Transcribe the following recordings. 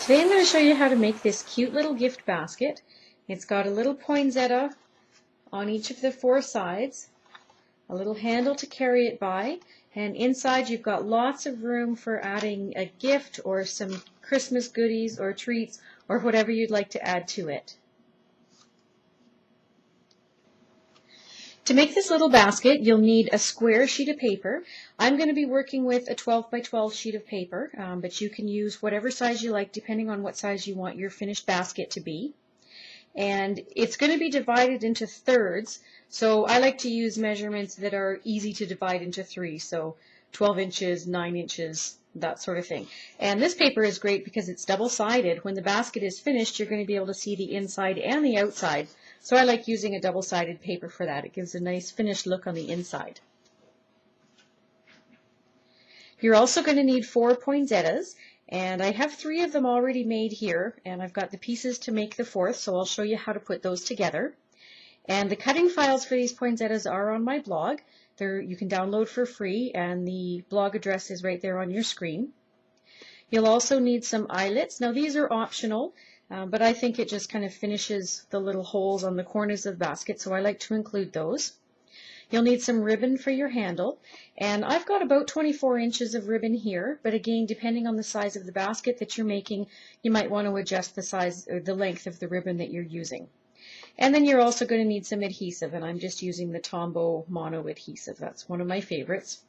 Today I'm going to show you how to make this cute little gift basket. It's got a little poinsettia on each of the four sides, a little handle to carry it by, and inside you've got lots of room for adding a gift or some Christmas goodies or treats or whatever you'd like to add to it. To make this little basket, you'll need a square sheet of paper. I'm going to be working with a 12 by 12 sheet of paper, but you can use whatever size you like depending on what size you want your finished basket to be. And it's going to be divided into thirds, so I like to use measurements that are easy to divide into three, so 12 inches, 9 inches, that sort of thing. And this paper is great because it's double-sided. When the basket is finished, you're going to be able to see the inside and the outside. So I like using a double-sided paper for that. It gives a nice finished look on the inside. You're also going to need 4 poinsettias, and I have 3 of them already made here, and I've got the pieces to make the 4th, so I'll show you how to put those together. And the cutting files for these poinsettias are on my blog. You can download for free, and the blog address is right there on your screen. You'll also need some eyelets. Now these are optional, but I think it just kind of finishes the little holes on the corners of the basket, so I like to include those. You'll need some ribbon for your handle, and I've got about 24 inches of ribbon here, but again, depending on the size of the basket that you're making, you might want to adjust the size or the length of the ribbon that you're using. And then you're also going to need some adhesive, and I'm just using the Tombow Mono adhesive. That's one of my favorites.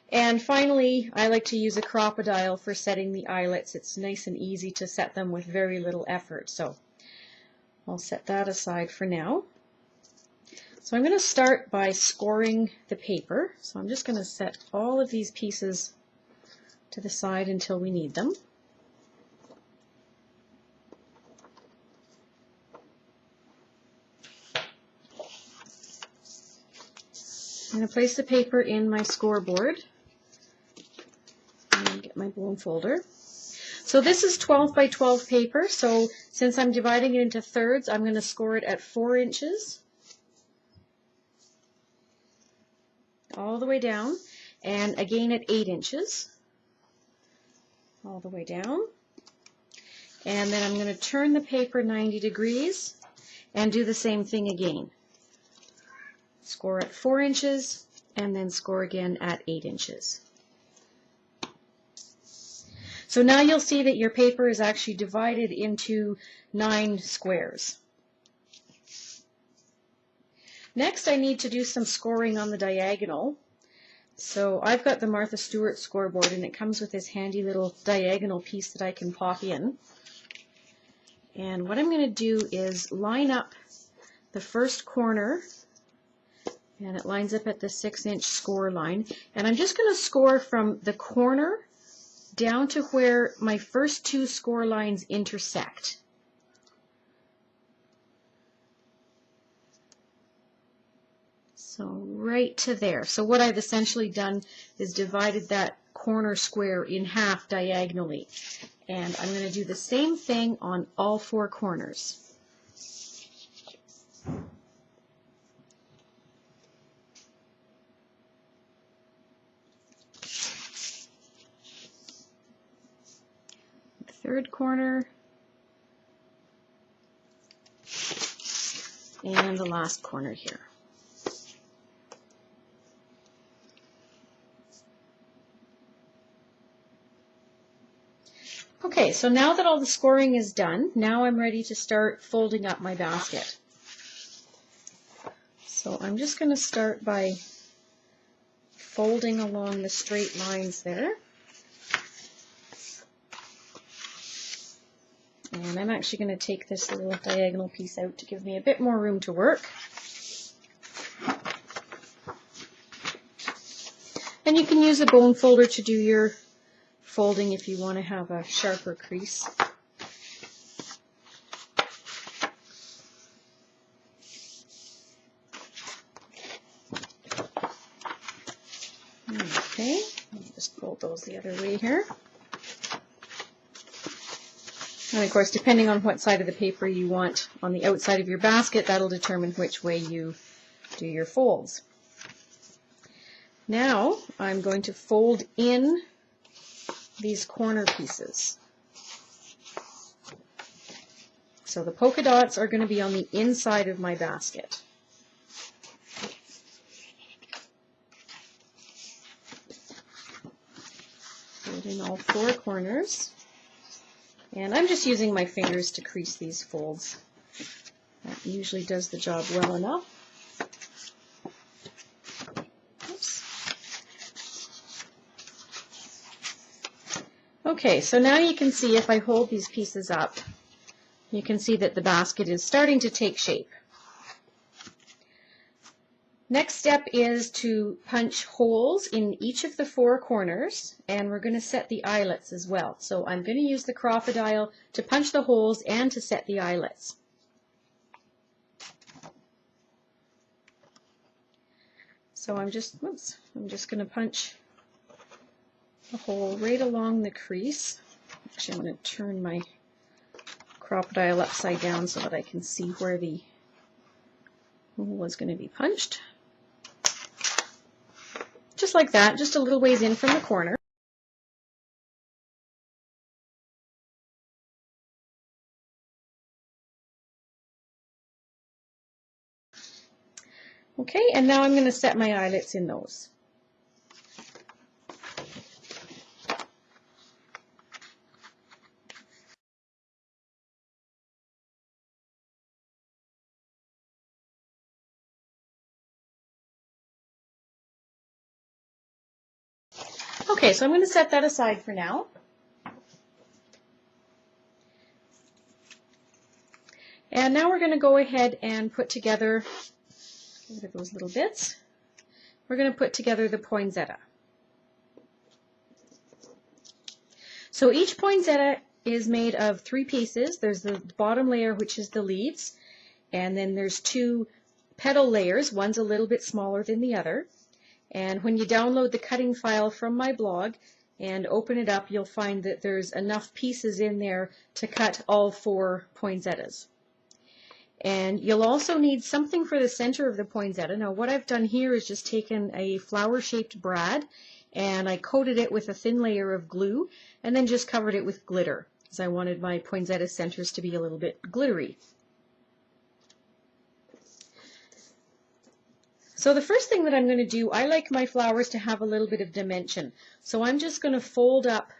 And finally, I like to use a crocodile for setting the eyelets. It's nice and easy to set them with very little effort, so I'll set that aside for now. So I'm going to start by scoring the paper. So I'm just going to set all of these pieces to the side until we need them. I'm going to place the paper in my scoreboard and get my bone folder. So this is 12 by 12 paper, so since I'm dividing it into thirds, I'm going to score it at 4 inches. All the way down, and again at 8 inches, all the way down. And then I'm going to turn the paper 90 degrees and do the same thing again. Score at 4 inches and then score again at 8 inches. So now you'll see that your paper is actually divided into 9 squares. Next, I need to do some scoring on the diagonal. So I've got the Martha Stewart scoreboard, and it comes with this handy little diagonal piece that I can pop in. And what I'm going to do is line up the first corner, and it lines up at the 6-inch score line. And I'm just going to score from the corner down to where my first 2 score lines intersect. So right to there. So what I've essentially done is divided that corner square in half diagonally. And I'm going to do the same thing on all 4 corners. The third corner. And the last corner here. Okay, so now that all the scoring is done, now I'm ready to start folding up my basket. So I'm just going to start by folding along the straight lines there. And I'm actually going to take this little diagonal piece out to give me a bit more room to work. And you can use a bone folder to do your folding if you want to have a sharper crease. Okay, I'll just fold those the other way here. And of course, depending on what side of the paper you want on the outside of your basket, that'll determine which way you do your folds. Now I'm going to fold in these corner pieces. So the polka dots are going to be on the inside of my basket. Put in all 4 corners. And I'm just using my fingers to crease these folds. That usually does the job well enough. Oops. Okay, so now you can see if I hold these pieces up, you can see that the basket is starting to take shape. Next step is to punch holes in each of the 4 corners, and we're going to set the eyelets as well. So I'm going to use the crocodile to punch the holes and to set the eyelets. So I'm just going to punch a hole right along the crease. Actually, I'm going to turn my crocodile upside down so that I can see where the hole is going to be punched. Just like that, just a little ways in from the corner. Okay, and now I'm going to set my eyelets in those. Okay, so I'm going to set that aside for now. And now we're going to go ahead and put together, look at those little bits, we're going to put together the poinsettia. So each poinsettia is made of 3 pieces. There's the bottom layer, which is the leaves, and then there's 2 petal layers. One's a little bit smaller than the other. And when you download the cutting file from my blog and open it up, you'll find that there's enough pieces in there to cut all 4 poinsettias. And you'll also need something for the center of the poinsettia. Now what I've done here is just taken a flower-shaped brad and I coated it with a thin layer of glue and then just covered it with glitter because I wanted my poinsettia centers to be a little bit glittery. So the first thing that I'm going to do, I like my flowers to have a little bit of dimension. So I'm just going to fold up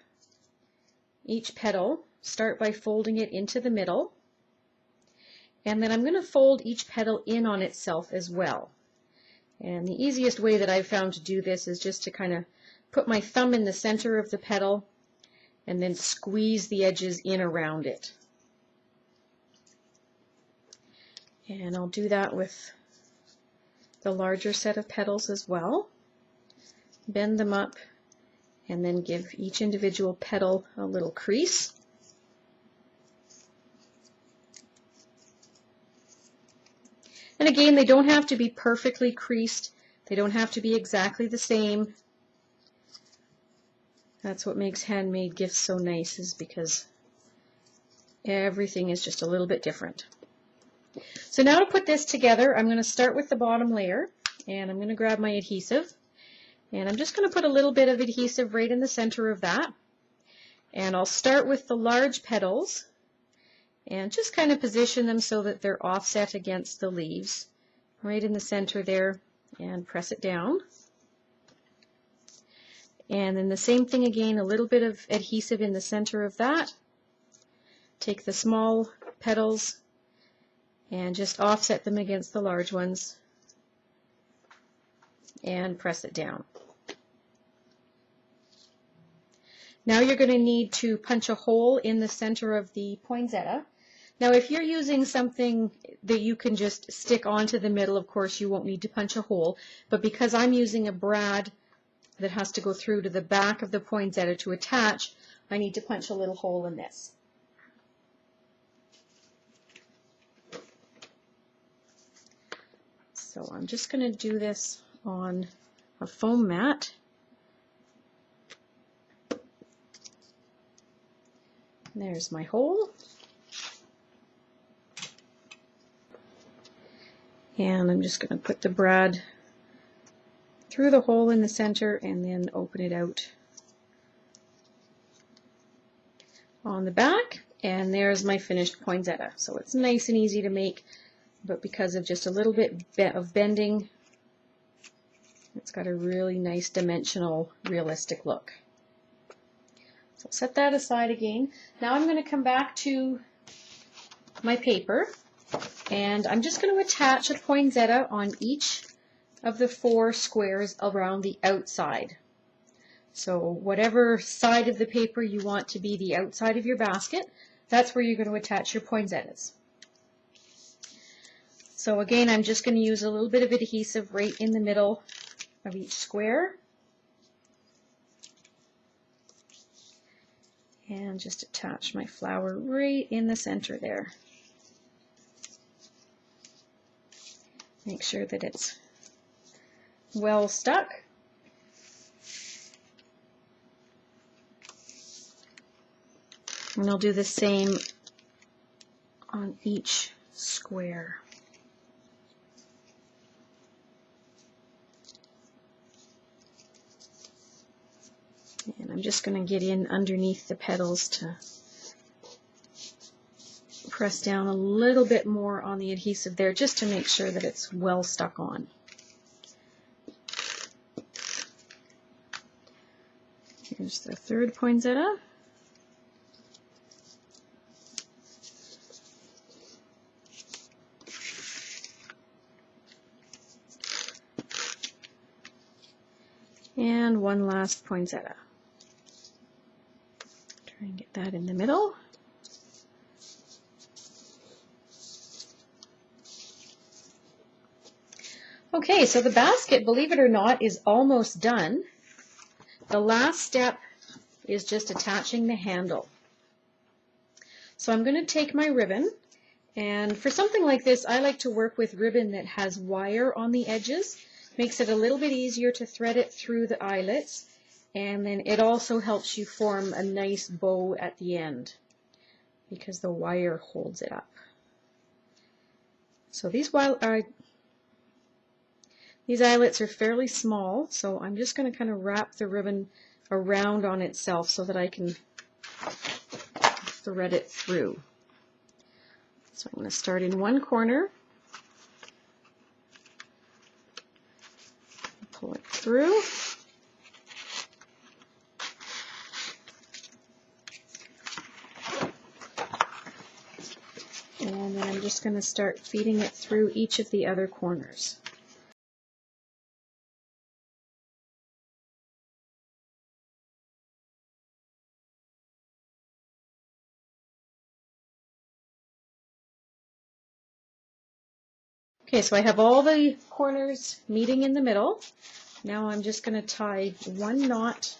each petal, start by folding it into the middle, and then I'm going to fold each petal in on itself as well. And the easiest way that I've found to do this is just to kind of put my thumb in the center of the petal and then squeeze the edges in around it. And I'll do that with the larger set of petals as well. Bend them up and then give each individual petal a little crease. And again, they don't have to be perfectly creased. They don't have to be exactly the same. That's what makes handmade gifts so nice, is because everything is just a little bit different. So now to put this together, I'm going to start with the bottom layer, and I'm going to grab my adhesive, and I'm just going to put a little bit of adhesive right in the center of that. And I'll start with the large petals and just kind of position them so that they're offset against the leaves, right in the center there, and press it down. And then the same thing again, a little bit of adhesive in the center of that. Take the small petals and just offset them against the large ones and press it down. Now you're going to need to punch a hole in the center of the poinsettia. Now if you're using something that you can just stick onto the middle, of course you won't need to punch a hole, but because I'm using a brad that has to go through to the back of the poinsettia to attach, I need to punch a little hole in this. So I'm just going to do this on a foam mat. There's my hole. And I'm just going to put the brad through the hole in the center and then open it out on the back. And there's my finished poinsettia. So it's nice and easy to make, but because of just a little bit of bending, it's got a really nice dimensional, realistic look. So set that aside again. Now I'm going to come back to my paper, and I'm just going to attach a poinsettia on each of the 4 squares around the outside. So whatever side of the paper you want to be the outside of your basket, that's where you're going to attach your poinsettias. So again, I'm just going to use a little bit of adhesive right in the middle of each square. And just attach my flower right in the center there. Make sure that it's well stuck. And I'll do the same on each square. And I'm just going to get in underneath the petals to press down a little bit more on the adhesive there, just to make sure that it's well stuck on. Here's the 3rd poinsettia. And one last poinsettia. Try and get that in the middle. Okay, so the basket, believe it or not, is almost done. The last step is just attaching the handle. So I'm going to take my ribbon, and for something like this, I like to work with ribbon that has wire on the edges. Makes it a little bit easier to thread it through the eyelets, and then it also helps you form a nice bow at the end because the wire holds it up. So these eyelets are fairly small, so I'm just going to kind of wrap the ribbon around on itself so that I can thread it through. So I'm going to start in one corner, pull it through, and then I'm just going to start feeding it through each of the other corners. Okay, so I have all the corners meeting in the middle. Now I'm just going to tie one knot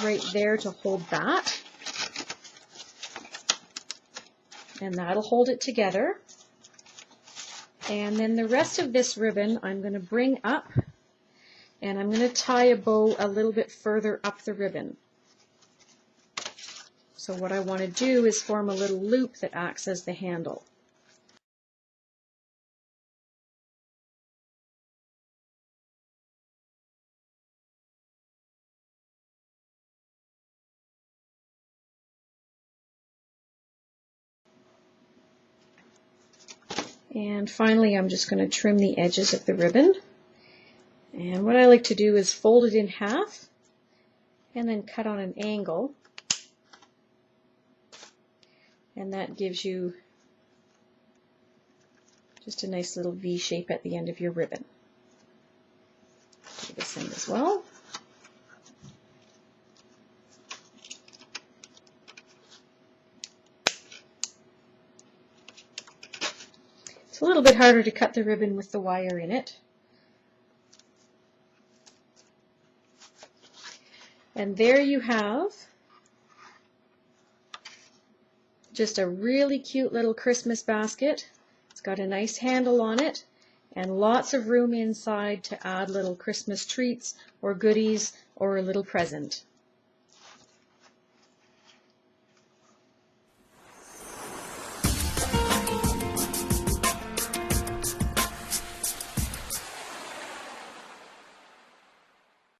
right there to hold that. And that'll hold it together. And then the rest of this ribbon I'm going to bring up, and I'm going to tie a bow a little bit further up the ribbon. So what I want to do is form a little loop that acts as the handle. And finally, I'm just going to trim the edges of the ribbon. And what I like to do is fold it in half and then cut on an angle. And that gives you just a nice little V shape at the end of your ribbon. Do this end as well. It's a little bit harder to cut the ribbon with the wire in it. And there you have just a really cute little Christmas basket. It's got a nice handle on it and lots of room inside to add little Christmas treats or goodies or a little present.